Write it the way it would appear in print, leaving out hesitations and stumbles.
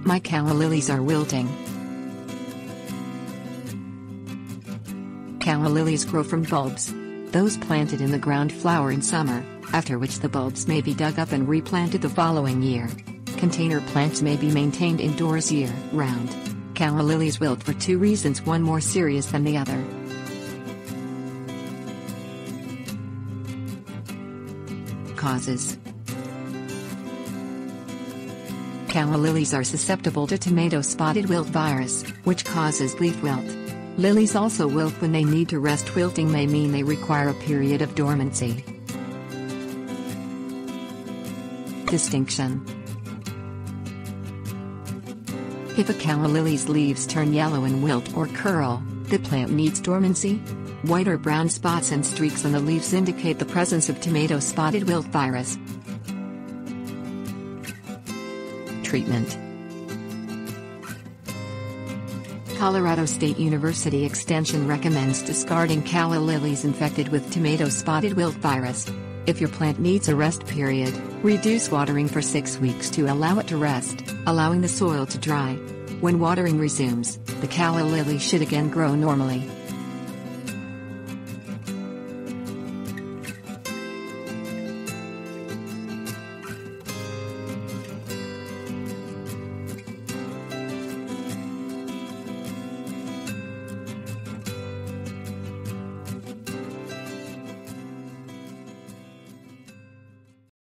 My calla lilies are wilting. Calla lilies grow from bulbs. Those planted in the ground flower in summer, after which the bulbs may be dug up and replanted the following year. Container plants may be maintained indoors year-round. Calla lilies wilt for two reasons, one more serious than the other. Causes. Calla lilies are susceptible to tomato spotted wilt virus, which causes leaf wilt. Lilies also wilt when they need to rest. Wilting may mean they require a period of dormancy. Distinction. If a calla lily's leaves turn yellow and wilt or curl, the plant needs dormancy. White or brown spots and streaks on the leaves indicate the presence of tomato spotted wilt virus. Treatment. Colorado State University Extension recommends discarding calla lilies infected with tomato spotted wilt virus. If your plant needs a rest period, reduce watering for 6 weeks to allow it to rest, allowing the soil to dry. When watering resumes, the calla lily should again grow normally.